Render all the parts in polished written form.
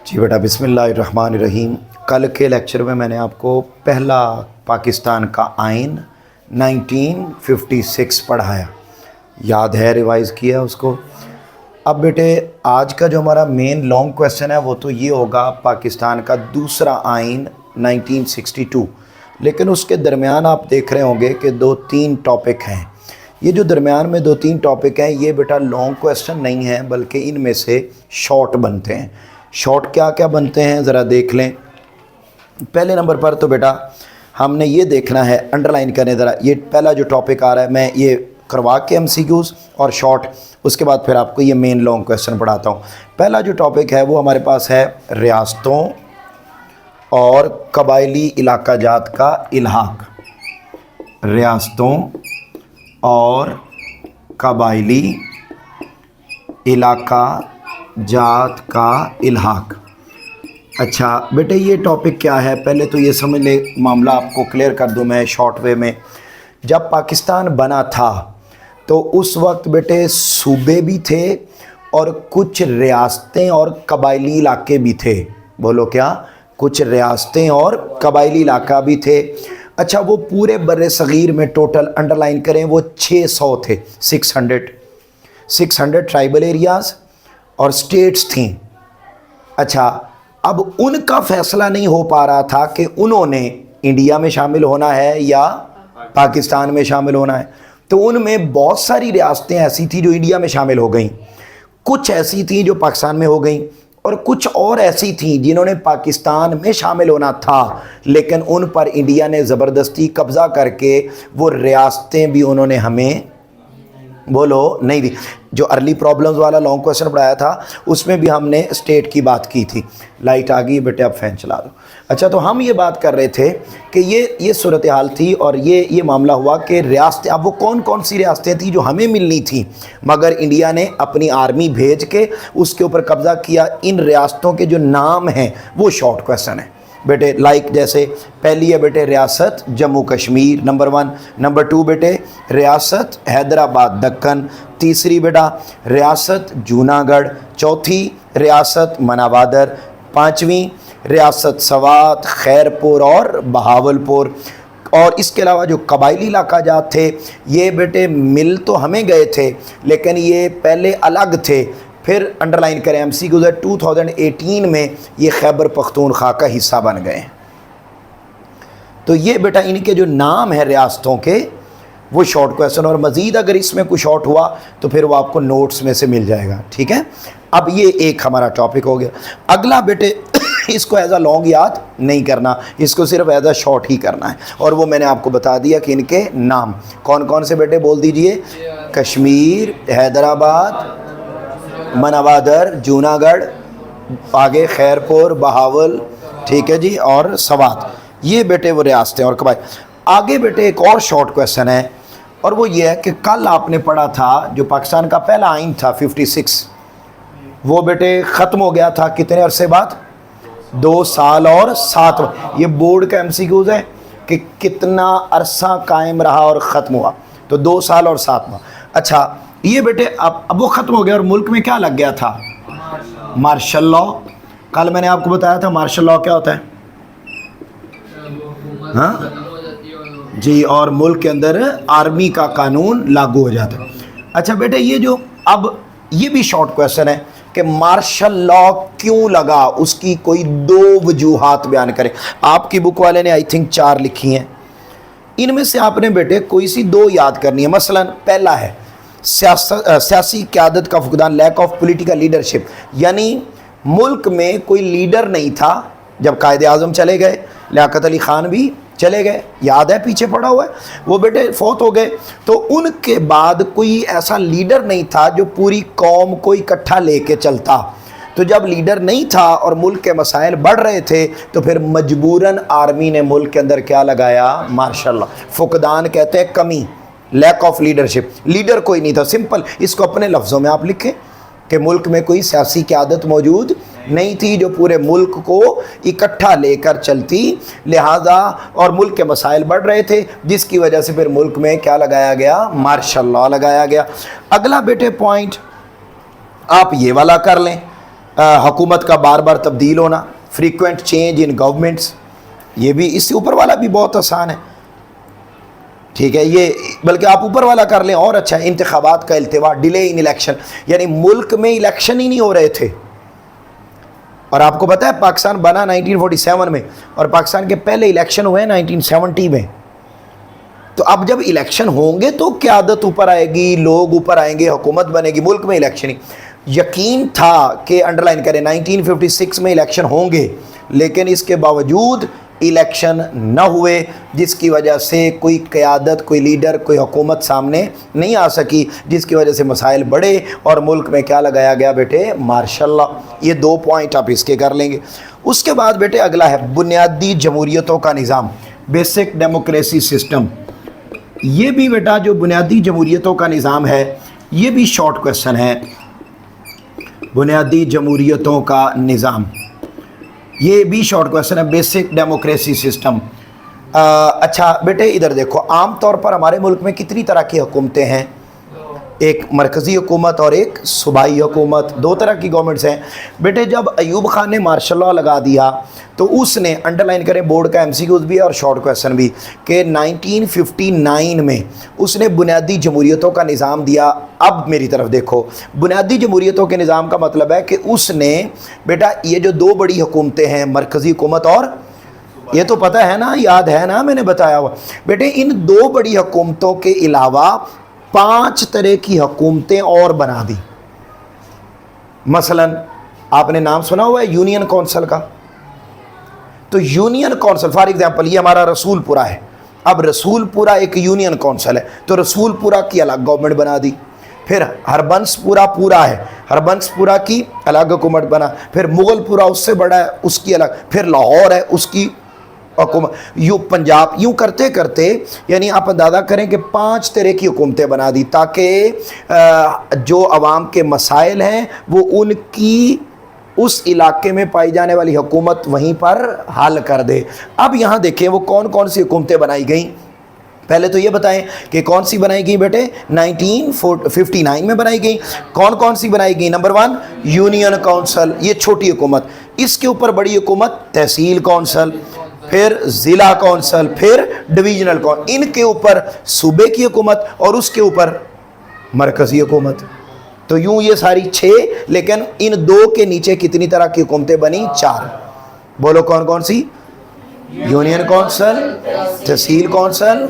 جی بیٹا बिस्मिल्लाहिर्रहमानिर्रहीम। कल के लेक्चर में मैंने आपको पहला पाकिस्तान का आइन 1956 पढ़ाया, याद है, रिवाइज़ किया उसको। अब बेटे आज का जो हमारा मेन लॉन्ग क्वेश्चन है वो तो ये होगा पाकिस्तान का दूसरा आइन 1962, लेकिन उसके दरमियान आप देख रहे होंगे कि 2-3 टॉपिक हैं। ये जो दरमियान में 2-3 टॉपिक हैं ये बेटा लॉन्ग क्वेश्चन नहीं है, बल्कि इनमें से शॉर्ट बनते हैं। शॉर्ट क्या क्या बनते हैं ज़रा देख लें। पहले नंबर पर तो बेटा हमने ये देखना है, अंडरलाइन करें ज़रा, ये पहला जो टॉपिक आ रहा है मैं ये करवा के MCQs और शॉर्ट, उसके बाद फिर आपको ये मेन लॉन्ग क्वेश्चन पढ़ाता हूँ। पहला जो टॉपिक है वो हमारे पास है रियासतों और कबायली इलाका जात का इल्हाक। रियासतों और कबायली इलाका जात का इल्हाक। अच्छा बेटे ये टॉपिक क्या है, पहले तो ये समझ ले, मामला आपको क्लियर कर दूं मैं शॉर्ट वे में। जब पाकिस्तान बना था तो उस वक्त बेटे सूबे भी थे और कुछ रियासतें और कबायली इलाके भी थे। बोलो क्या? कुछ रियासतें और कबायली इलाका भी थे। अच्छा वो पूरे बर्रे सगीर में टोटल अंडरलाइन करें वो 600 थे, 600 ट्राइबल एरियाज़ और स्टेट्स थीं। अच्छा अब उनका फैसला नहीं हो पा रहा था कि उन्होंने इंडिया में शामिल होना है या पाकिस्तान में शामिल होना है, तो उनमें बहुत सारी रियासतें ऐसी थी जो इंडिया में शामिल हो गईं, कुछ ऐसी थी जो पाकिस्तान में हो गईं, और कुछ और ऐसी थी जिन्होंने पाकिस्तान में शामिल होना था लेकिन उन पर इंडिया ने ज़बरदस्ती कब्ज़ा करके वो रियासतें भी उन्होंने हमें बोलो नहीं दी। जो अर्ली प्रॉब्लम्स वाला लॉन्ग क्वेश्चन पढ़ाया था उसमें भी हमने स्टेट की बात की थी। लाइट आ गई बेटे, अब फैन चला दो। अच्छा तो हम ये बात कर रहे थे कि ये सूरत हाल थी और ये मामला हुआ कि रियासतें, अब वो कौन कौन सी रियासतें थी जो हमें मिलनी थी मगर इंडिया ने अपनी आर्मी भेज के उसके ऊपर कब्ज़ा किया। इन रियासतों के जो नाम हैं वो शॉर्ट क्वेश्चन है बेटे, लाइक जैसे पहली है बेटे रियासत जम्मू कश्मीर, नंबर 1। नंबर 2 बेटे रियासत हैदराबाद दक्कन। तीसरी बेटा रियासत जूनागढ़। चौथी रियासत मनावादर। 5वीं रियासत सवात, खैरपुर और बहावलपुर। और इसके अलावा जो कबायली इलाका जात थे ये बेटे मिल तो हमें गए थे लेकिन ये पहले अलग थे, फिर अंडरलाइन करें MCQs 2018 में ये खैबर पख्तूनख्वा का हिस्सा बन गए। तो ये बेटा इनके जो नाम है रियासतों के वो शॉर्ट क्वेश्चन, और मज़ीद अगर इसमें कुछ शॉर्ट हुआ तो फिर वो आपको नोट्स में से मिल जाएगा, ठीक है। अब ये एक हमारा टॉपिक हो गया। अगला बेटे इसको एज अ लॉन्ग याद नहीं करना, इसको सिर्फ एज अ शॉर्ट ही करना है, और वो मैंने आपको बता दिया कि इनके नाम कौन कौन से बेटे बोल दीजिए। कश्मीर, हैदराबाद, मनावादर, जूनागढ़, आगे खैरपुर, बहावल, ठीक है जी, और सवात। ये बेटे वो रियासतें और कबाइल। आगे बेटे एक और शॉर्ट क्वेश्चन है और वो ये है कि कल आपने पढ़ा था जो पाकिस्तान का पहला आइन था 56, वो बेटे ख़त्म हो गया था कितने अरसे बाद? 2 साल और 7। ये बोर्ड का MCQs है कि कितना अरसा कायम रहा और ख़त्म हुआ, तो 2 साल और 7 माह। अच्छा ये बेटे अब वो ख़त्म हो गया और मुल्क में क्या लग गया था? Martial law. कल मैंने आपको बताया था मार्शल लॉ क्या होता है, हाँ जी, और मुल्क के अंदर आर्मी का कानून लागू हो जाता है। अच्छा बेटे ये जो अब ये भी शॉर्ट क्वेश्चन है कि मार्शल लॉ क्यों लगा, उसकी कोई 2 वजूहात बयान करें। आपकी बुक वाले ने आई थिंक 4 लिखी हैं, इनमें से आपने बेटे कोई सी 2 याद करनी है। मसलन पहला है सियासी क़यादत का फुकदान, लैक ऑफ पॉलिटिकल लीडरशिप, यानी मुल्क में कोई लीडर नहीं था जब कायदे आज़म चले गए, लियाकत अली ख़ान भी चले गए, याद है पीछे पड़ा हुआ है, वो बेटे फौत हो गए, तो उनके बाद कोई ऐसा लीडर नहीं था जो पूरी कौम को इकट्ठा लेके चलता। तो जब लीडर नहीं था और मुल्क के मसाइल बढ़ रहे थे तो फिर मजबूरन आर्मी ने मुल्क के अंदर क्या लगाया? Martial law. फुकदान कहते हैं कमी, लैक ऑफ लीडरशिप, लीडर कोई नहीं था। सिंपल इसको अपने लफ्ज़ों में आप लिखें कि मुल्क में कोई सियासी क़यादत मौजूद नहीं थी जो पूरे मुल्क को इकट्ठा लेकर चलती, लिहाजा और मुल्क के मसाइल बढ़ रहे थे जिसकी वजह से फिर मुल्क में क्या लगाया गया? मार्शल लॉ लगाया गया। अगला बेटे पॉइंट आप ये वाला कर लें, हुकूमत का बार बार तब्दील होना, फ्रीक्वेंट चेंज इन गवर्नमेंट्स, ये भी इससे ऊपर वाला भी बहुत आसान है, ठीक है, ये बल्कि आप ऊपर वाला कर लें और अच्छा है। इंतखाबात का इल्तिवा, डिले इन इलेक्शन, यानी मुल्क में इलेक्शन ही नहीं हो रहे थे। और आपको पता है पाकिस्तान बना 1947 में और पाकिस्तान के पहले इलेक्शन हुए 1970 में। तो अब जब इलेक्शन होंगे तो क़यादत ऊपर आएगी, लोग ऊपर आएंगे, हुकूमत बनेगी, मुल्क में इलेक्शन ही। यकीन था कि अंडरलाइन करें 1956 में इलेक्शन होंगे, लेकिन इसके बावजूद इलेक्शन न हुए, जिसकी वजह से कोई क़यादत, कोई लीडर, कोई हुकूमत सामने नहीं आ सकी, जिसकी वजह से मसाइल बढ़े और मुल्क में क्या लगाया गया बेटे, मार्शल लॉ। ये 2 पॉइंट आप इसके कर लेंगे। उसके बाद बेटे अगला है बुनियादी जमहूरियतों का निज़ाम, बेसिक डेमोक्रेसी सिस्टम। ये भी बेटा जो बुनियादी जमहूरियतों का निज़ाम है, ये भी शॉर्ट क्वेश्चन है। बुनियादी जमहूरियतों का निज़ाम, ये भी शॉर्ट क्वेश्चन है, बेसिक डेमोक्रेसी सिस्टम। अच्छा बेटे इधर देखो, आम तौर पर हमारे मुल्क में कितनी तरह की हुकूमतें हैं, एक मरकज़ी हुकूमत और एक सूबाई हुकूमत, 2 तरह की गवर्नमेंट्स हैं। बेटे जब अयूब खान ने मार्शल लॉ लगा दिया तो उसने, अंडरलाइन करें, बोर्ड का MCQs भी और शॉर्ट क्वेश्चन भी, कि 1959 में उसने बुनियादी जमहूरियतों का निज़ाम दिया। अब मेरी तरफ देखो, बुनियादी जमहूरियतों के निज़ाम का मतलब है कि उसने बेटा ये जो 2 बड़ी हुकूमतें हैं, मरकज़ी हुकूमत और, ये तो पता है ना, याद है ना, मैंने बताया हुआ बेटे, इन 2 बड़ी हुकूमतों के अलावा 5 तरह की हुकूमतें और बना दी। मसलन आपने नाम सुना हुआ है यूनियन कौंसिल का, तो यूनियन कौंसिल फॉर एग्जांपल ये हमारा रसूलपुरा है, अब रसूलपुरा एक यूनियन कौंसिल है, तो रसूलपुरा की अलग गवर्नमेंट बना दी। फिर हरबंसपुरा पूरा है, हरबंसपुरा की अलग हुकूमत बना, फिर मुगलपुरा उससे बड़ा है, उसकी अलग, फिर लाहौर है, उसकी हुकूमत, यूँ पंजाब, यूँ करते करते यानी आप अंदाज़ा करें कि 5 तरह की हुकूमतें बना दी, ताकि जो अवाम के मसाइल हैं वो उनकी उस इलाके में पाई जाने वाली हुकूमत वहीं पर हल कर दे। अब यहाँ देखें वो कौन कौन सी हुकूमतें बनाई गई। पहले तो ये बताएं कि कौन सी बनाई गई बेटे, 1959 में बनाई गई। कौन कौन सी बनाई गई? नंबर 1 यूनियन काउंसिल, ये छोटी हुकूमत, इसके ऊपर बड़ी हुकूमत तहसील काउंसिल, फिर ज़िला काउंसिल, फिर डिवीजनल काउंसिल, इनके ऊपर सूबे की हुकूमत और उसके ऊपर मरकज़ी हुकूमत। तो यूँ ये सारी 6, लेकिन इन 2 के नीचे कितनी तरह की हुकूमतें बनी? 4। बोलो कौन कौन सी? यूनियन काउंसिल, तहसील काउंसिल,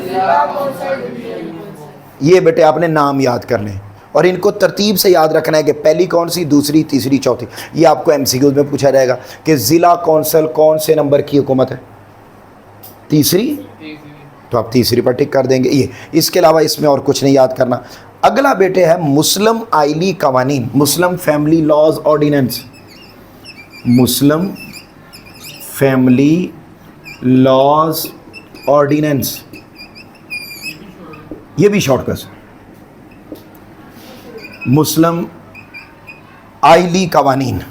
ये बेटे आपने नाम याद करने और इनको तरतीब से याद रखना है कि पहली कौन सी, दूसरी, तीसरी, चौथी। ये आपको MCQs में पूछा जाएगा कि ज़िला काउंसिल कौन से नंबर की हुकूमत है? तीसरी, तो आप तीसरी पर टिक कर देंगे। ये इसके अलावा इसमें और कुछ नहीं याद करना। अगला बेटे है मुस्लिम आइली कवानीन, Muslim family laws ordinance, Muslim family laws ordinance, ये भी शॉर्ट क्वेश्चन। मुस्लिम आइली कवानीन,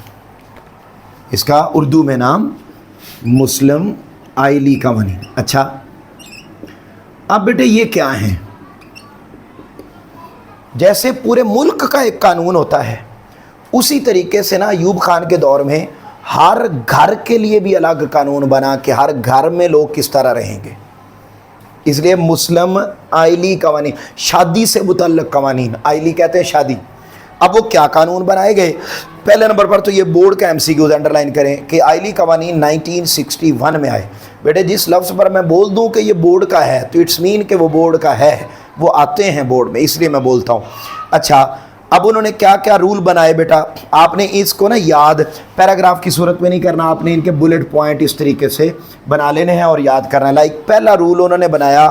इसका उर्दू में नाम मुस्लिम आइली कवानीन। अच्छा अब बेटे ये क्या हैं? जैसे पूरे मुल्क का एक कानून होता है, उसी तरीके से ना अयूब खान के दौर में हर घर के लिए भी अलग कानून बना कि हर घर में लोग किस तरह रहेंगे। इसलिए मुस्लिम आइली कवानीन, शादी से मुतल्लक कवानीन, आइली कहते हैं शादी। अब वो क्या कानून बनाए गए? पहले नंबर पर तो ये बोर्ड का MCQs अंडरलाइन करें कि आइली कवानीन 1961 में आए। बेटे जिस लफ्ज़ पर मैं बोल दूं कि ये बोर्ड का है तो इट्स मीन कि वो बोर्ड का है, वो आते हैं बोर्ड में, इसलिए मैं बोलता हूँ। अच्छा अब उन्होंने क्या क्या रूल बनाए बेटा, आपने इसको ना याद पैराग्राफ की सूरत में नहीं करना, आपने इनके बुलेट पॉइंट इस तरीके से बना लेने हैं और याद करना है। लाइक पहला रूल उन्होंने बनाया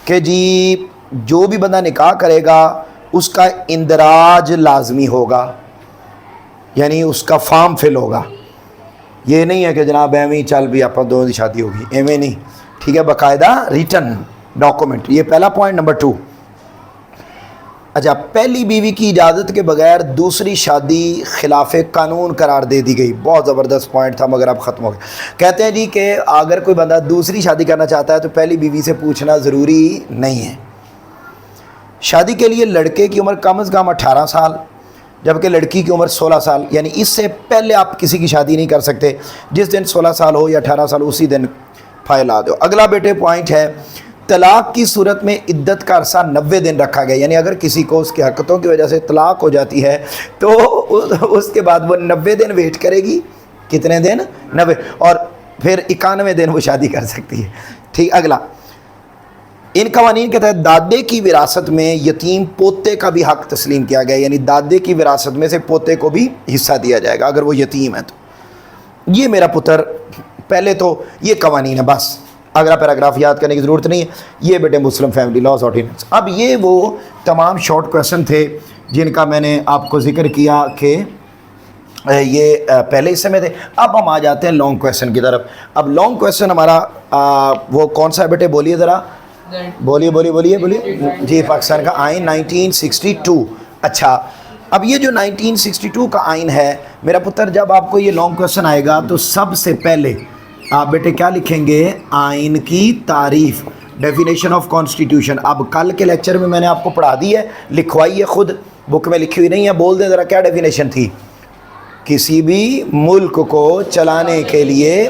कि जी जो भी बंदा निकाह करेगा उसका इंदराज लाजमी होगा, यानी उसका फॉर्म फिल होगा। ये नहीं है कि जनाब एवं ही चल भी आप दोनों की शादी होगी, एवं नहीं, ठीक है, बाकायदा रिटर्न डॉक्यूमेंट। ये पहला पॉइंट। नंबर 2, अच्छा पहली बीवी की इजाज़त के बगैर दूसरी शादी खिलाफ कानून करार दे दी गई। बहुत ज़बरदस्त पॉइंट था मगर अब ख़त्म हो गया। कहते हैं जी कि अगर कोई बंदा दूसरी शादी करना चाहता है तो पहली बीवी से पूछना ज़रूरी नहीं है। शादी के लिए लड़के की उम्र कम से कम 18 साल, جبکہ لڑکی کی عمر 16 سال، یعنی اس سے پہلے آپ کسی کی شادی نہیں کر سکتے، جس دن 16 سال ہو یا 18 سال اسی دن فائل آ دو۔ اگلا بیٹے پوائنٹ ہے، طلاق کی صورت میں عدت کا عرصہ 90 دن رکھا گیا، یعنی اگر کسی کو اس کی حرکتوں کی وجہ سے طلاق ہو جاتی ہے تو اس کے بعد وہ 90 دن ویٹ کرے گی۔ کتنے دن؟ 90، اور پھر 91 دن وہ شادی کر سکتی ہے۔ ٹھیک، اگلا، ان قوانین کے تحت دادے کی وراثت میں یتیم پوتے کا بھی حق تسلیم کیا گیا، یعنی دادے کی وراثت میں سے پوتے کو بھی حصہ دیا جائے گا اگر وہ یتیم ہے تو۔ یہ میرا پتر، پہلے تو یہ قوانین ہے، بس اگلا پیراگراف یاد کرنے کی ضرورت نہیں ہے۔ یہ بیٹے مسلم فیملی لاز آرڈیننس۔ اب یہ وہ تمام شارٹ کویسچن تھے جن کا میں نے آپ کو ذکر کیا کہ یہ پہلے حصے میں تھے۔ اب ہم آ جاتے ہیں لانگ کویسچن کی طرف۔ اب لانگ کویسچن ہمارا وہ کون سا ہے بیٹے؟ بولیے ذرا، بولیے جی، پاکستان کا آئین 1962۔ اچھا، اب یہ جو 1962 کا آئین ہے میرا پتر، جب آپ کو یہ لانگ کویسچن آئے گا تو سب سے پہلے آپ بیٹے کیا لکھیں گے؟ آئین کی تعریف، ڈیفینیشن آف کانسٹیٹیوشن۔ اب کل کے لیکچر میں نے آپ کو پڑھا دی ہے، لکھوائی ہے، خود بک میں لکھی ہوئی نہیں ہے، بول دیں ذرا کیا ڈیفینیشن تھی۔ کسی بھی ملک کو چلانے کے لیے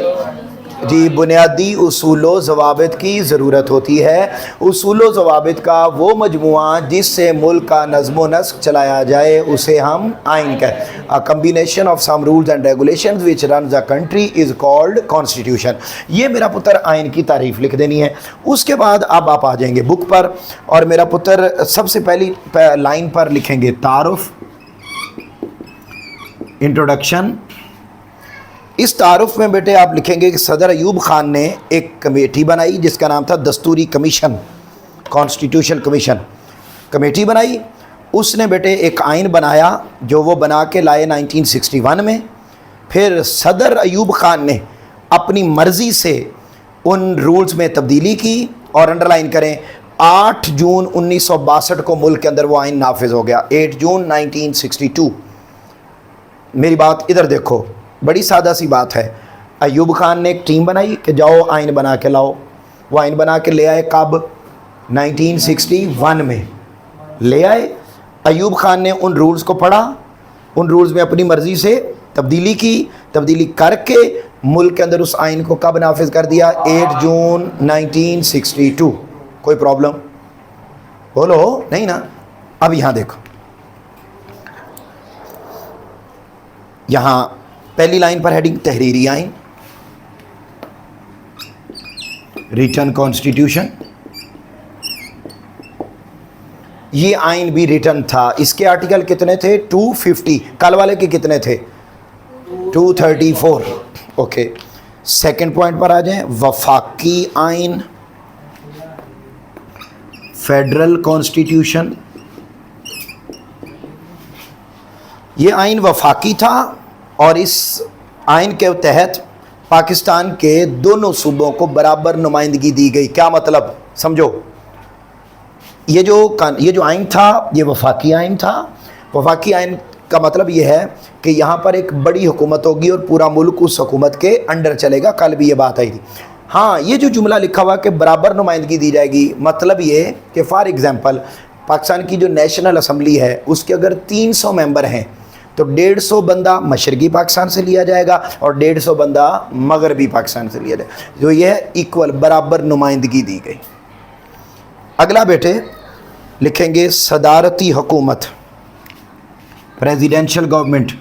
جی بنیادی اصول و ضوابط کی ضرورت ہوتی ہے۔ اصول و ضوابط کا وہ مجموعہ جس سے ملک کا نظم و نسق چلایا جائے اسے ہم آئین کہتے ہیں۔ A combination of some rules and regulations which runs a country is called constitution۔ یہ میرا پتر آئین کی تعریف لکھ دینی ہے۔ اس کے بعد اب آپ آ جائیں گے بک پر، اور میرا پتر سب سے پہلی لائن پر لکھیں گے تعارف، انٹروڈکشن۔ اس تعارف میں بیٹے آپ لکھیں گے کہ صدر ایوب خان نے ایک کمیٹی بنائی جس کا نام تھا دستوری کمیشن، کانسٹیٹیوشن کمیشن کمیٹی بنائی۔ اس نے بیٹے ایک آئین بنایا جو وہ بنا کے لائے 1961 میں۔ پھر صدر ایوب خان نے اپنی مرضی سے ان رولز میں تبدیلی کی، اور انڈر لائن کریں 8 جون 1962 کو ملک کے اندر وہ آئین نافذ ہو گیا، 8 جون 1962۔ میری بات ادھر دیکھو، بڑی سادہ سی بات ہے۔ ایوب خان نے ایک ٹیم بنائی کہ جاؤ آئین بنا کے لاؤ، وہ آئین بنا کے لے آئے، کب؟ 1961 میں لے آئے۔ ایوب خان نے ان رولز کو پڑھا، ان رولز میں اپنی مرضی سے تبدیلی کی، تبدیلی کر کے ملک کے اندر اس آئین کو کب نافذ کر دیا؟ 8 جون 1962۔ کوئی پرابلم؟ بولو نہیں نا؟ اب یہاں دیکھو، یہاں پہلی لائن پر ہیڈنگ تحریری آئین، ریٹن کانسٹیٹیوشن۔ یہ آئین بھی ریٹن تھا۔ اس کے آرٹیکل کتنے تھے؟ 250۔ کل والے کے کتنے تھے؟ 234۔ اوکے، سیکنڈ پوائنٹ پر آ جائیں، وفاقی آئین، فیڈرل کانسٹیٹیوشن۔ یہ آئین وفاقی تھا، اور اس آئین کے تحت پاکستان کے دونوں صوبوں کو برابر نمائندگی دی گئی۔ کیا مطلب؟ سمجھو، یہ جو آئین تھا یہ وفاقی آئین تھا۔ وفاقی آئین کا مطلب یہ ہے کہ یہاں پر ایک بڑی حکومت ہوگی اور پورا ملک اس حکومت کے انڈر چلے گا۔ کل بھی یہ بات آئی تھی۔ ہاں، یہ جو جملہ لکھا ہوا کہ برابر نمائندگی دی جائے گی، مطلب یہ کہ فار ایگزامپل پاکستان کی جو نیشنل اسمبلی ہے اس کے اگر 300 ممبر ہیں تو 150 بندہ مشرقی پاکستان سے لیا جائے گا اور 150 بندہ مغربی پاکستان سے لیا جائے گا، جو یہ ہے ایکول، برابر نمائندگی دی گئی۔ اگلا بیٹے لکھیں گے صدارتی حکومت، پریزیڈینشل گورنمنٹ۔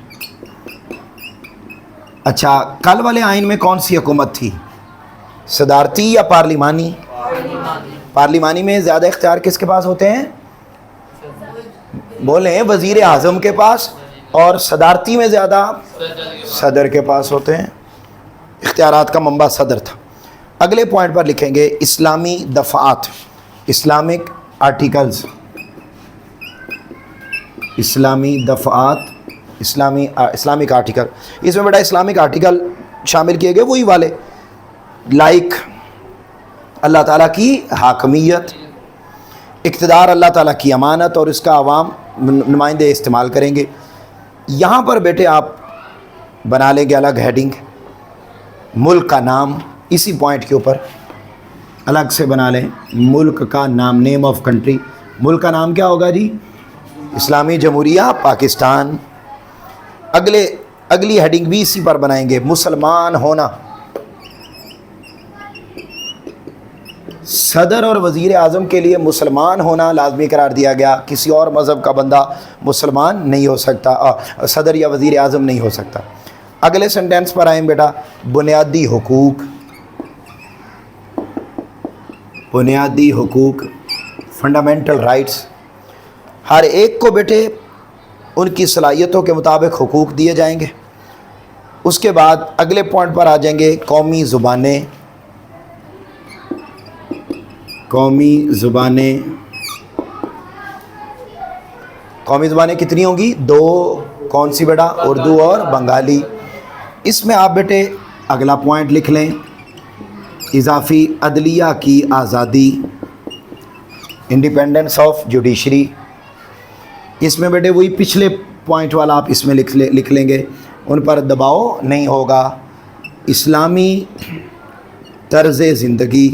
اچھا، کل والے آئین میں کون سی حکومت تھی؟ صدارتی یا پارلیمانی؟ پارلیمانی میں زیادہ اختیار کس کے پاس ہوتے ہیں؟ بولیں، وزیر اعظم کے پاس، اور صدارتی میں زیادہ صدر کے پاس ہوتے ہیں۔ اختیارات کا منبع صدر تھا۔ اگلے پوائنٹ پر لکھیں گے اسلامی دفعات، اسلامک آرٹیکلز، اسلامی دفعات، اسلامک آرٹیکل۔ اس میں بیٹا اسلامک آرٹیکل شامل کیے گئے وہی والے، لائک اللہ تعالیٰ کی حاکمیت، اقتدار اللہ تعالیٰ کی امانت اور اس کا عوام نمائندے استعمال کریں گے۔ یہاں پر بیٹے آپ بنا لیں گے الگ ہیڈنگ، ملک کا نام، اسی پوائنٹ کے اوپر الگ سے بنا لیں ملک کا نام، نیم آف کنٹری۔ ملک کا نام کیا ہوگا جی؟ اسلامی جمہوریہ پاکستان. اگلی ہیڈنگ بھی اسی پر بنائیں گے, مسلمان ہونا. صدر اور وزیر اعظم کے لیے مسلمان ہونا لازمی قرار دیا گیا. کسی اور مذہب کا بندہ مسلمان نہیں ہو سکتا, صدر یا وزیر اعظم نہیں ہو سکتا. اگلے سینٹینس پر آئیں بیٹا, بنیادی حقوق. بنیادی حقوق, فنڈامنٹل رائٹس. ہر ایک کو بیٹے ان کی صلاحیتوں کے مطابق حقوق دیے جائیں گے. اس کے بعد اگلے پوائنٹ پر آ جائیں گے, قومی زبانیں. قومی زبانیں, قومی زبانیں کتنی ہوں گی؟ 2. کون سی بیٹا؟ اردو اور بنگالی. اس میں آپ بیٹے اگلا پوائنٹ لکھ لیں, اضافی عدلیہ کی آزادی, انڈیپینڈنس آف جوڈیشری. اس میں بیٹے وہی پچھلے پوائنٹ والا آپ اس میں لکھ لیں گے, ان پر دباؤ نہیں ہوگا. اسلامی طرز زندگی,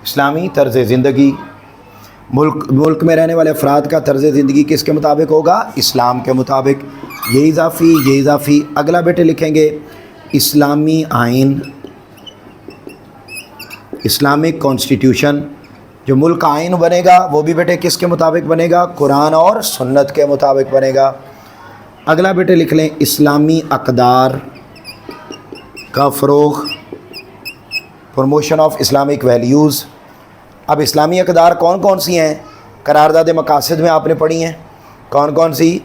اسلامی طرز زندگی. ملک میں رہنے والے افراد کا طرز زندگی کس کے مطابق ہوگا؟ اسلام کے مطابق. یہ اضافی. اگلا بیٹے لکھیں گے اسلامی آئین, اسلامک کانسٹیٹیوشن. جو ملک کا آئین بنے گا وہ بھی بیٹے کس کے مطابق بنے گا؟ قرآن اور سنت کے مطابق بنے گا. اگلا بیٹے لکھ لیں اسلامی اقدار کا فروغ, پروموشن آف اسلامک ویلیوز. اب اسلامی اقدار کون کون سی ہیں؟ قرارداد مقاصد میں آپ نے پڑھی ہیں. کون کون سی؟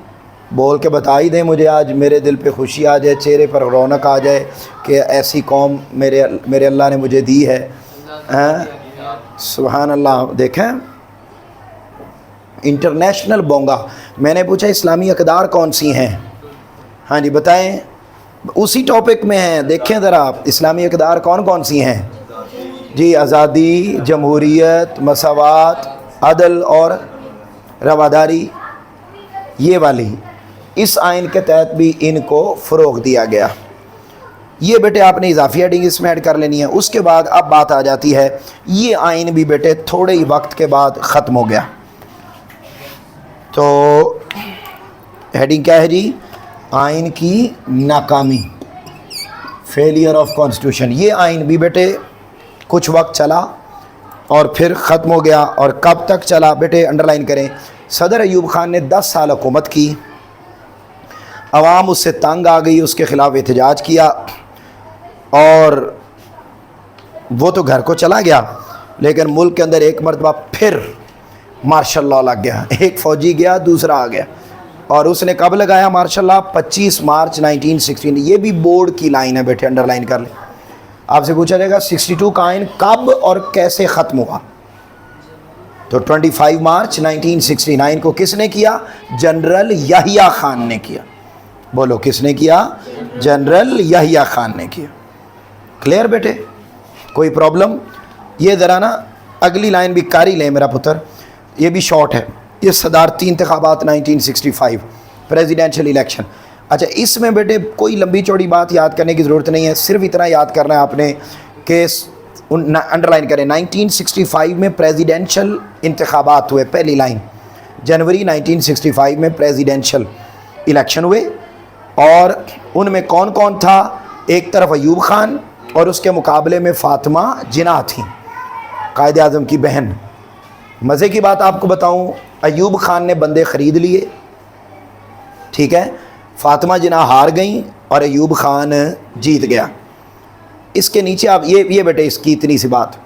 بول کے بتا ہی دیں مجھے, آج میرے دل پہ خوشی آ جائے, چہرے پر رونق آ جائے کہ ایسی قوم میرے اللہ نے مجھے دی ہے. سبحان اللہ. دیکھیں انٹرنیشنل بونگا. میں نے پوچھا اسلامی اقدار کون سی ہیں؟ ہاں جی بتائیں, اسی ٹاپک میں ہیں. دیکھیں ذرا اسلامی اقدار کون کون سی ہیں جی؟ آزادی, جمہوریت, مساوات, عدل اور رواداری. یہ والی اس آئین کے تحت بھی ان کو فروغ دیا گیا. یہ بیٹے آپ نے اضافی ہیڈنگ اس میں ایڈ کر لینی ہے. اس کے بعد اب بات آ جاتی ہے, یہ آئین بھی بیٹے تھوڑے ہی وقت کے بعد ختم ہو گیا. تو ہیڈنگ کیا ہے جی؟ آئین کی ناکامی, فیلئر آف کانسٹیٹیوشن. یہ آئین بھی بیٹے کچھ وقت چلا اور پھر ختم ہو گیا. اور کب تک چلا بیٹے انڈرلائن کریں, صدر ایوب خان نے 10 سال حکومت کی, عوام اس سے تنگ آ گئی, اس کے خلاف احتجاج کیا اور وہ تو گھر کو چلا گیا, لیکن ملک کے اندر ایک مرتبہ پھر مارشل لاء لگ گیا. ایک فوجی گیا, دوسرا آ گیا. اور اس نے کب لگایا مارشل لاء؟ 25 مارچ 1916. یہ بھی بورڈ کی لائن ہے بیٹے, انڈرلائن کر لیں. آپ سے پوچھا جائے گا 62 کا آئین کب اور کیسے ختم ہوا؟ تو 25 مارچ 1969 کو کس نے کیا؟ جنرل یحییٰ خان نے کیا. بولو کس نے کیا؟ جنرل یحییٰ خان نے کیا. کلیئر بیٹے؟ کوئی پرابلم؟ یہ ذرا نا اگلی لائن بھی کاری لیں میرا پتر, یہ بھی شارٹ ہے. یہ صدارتی انتخابات 1965 پریزیڈینشل الیکشن. اچھا اس میں بیٹے کوئی لمبی چوڑی بات یاد کرنے کی ضرورت نہیں ہے, صرف اتنا یاد کرنا ہے آپ نے کہ انڈرلائن کریں 1965 میں پریزیڈینشل انتخابات ہوئے. پہلی لائن, جنوری 1965 میں پریزیڈینشل الیکشن ہوئے اور ان میں کون کون تھا؟ ایک طرف ایوب خان اور اس کے مقابلے میں فاطمہ جناح تھیں, قائد اعظم کی بہن. مزے کی بات آپ کو بتاؤں, ایوب خان نے بندے خرید لیے, ٹھیک ہے, فاطمہ جناح ہار گئیں اور ایوب خان جیت گیا. اس کے نیچے آپ یہ بیٹے اس کی اتنی سی بات,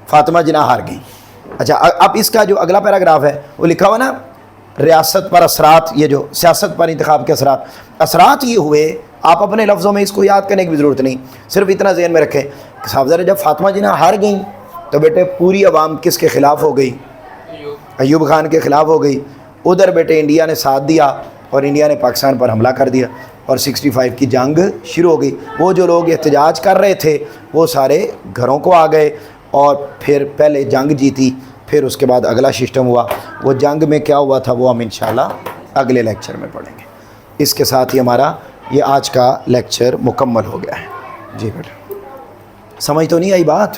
فاطمہ جناح ہار گئیں. اچھا اب اس کا جو اگلا پیراگراف ہے وہ لکھا ہوا نا, ریاست پر اثرات, یہ جو سیاست پر انتخاب کے اثرات یہ ہوئے. آپ اپنے لفظوں میں اس کو یاد کرنے کی بھی ضرورت نہیں, صرف اتنا ذہن میں رکھیں کہ صاحب ذرا جب فاطمہ جناح ہار گئیں تو بیٹے پوری عوام کس کے خلاف ہو گئی؟ ایوب خان کے خلاف ہو گئی. ادھر بیٹے انڈیا نے ساتھ دیا اور انڈیا نے پاکستان پر حملہ کر دیا اور 65 کی جنگ شروع ہو گئی. وہ جو لوگ احتجاج کر رہے تھے وہ سارے گھروں کو آ گئے اور پھر پہلے جنگ جیتی, پھر اس کے بعد اگلا سسٹم ہوا. وہ جنگ میں کیا ہوا تھا وہ ہم انشاءاللہ اگلے لیکچر میں پڑھیں گے. اس کے ساتھ ہی ہمارا یہ آج کا لیکچر مکمل ہو گیا ہے. جی بیٹا, سمجھ تو نہیں آئی بات؟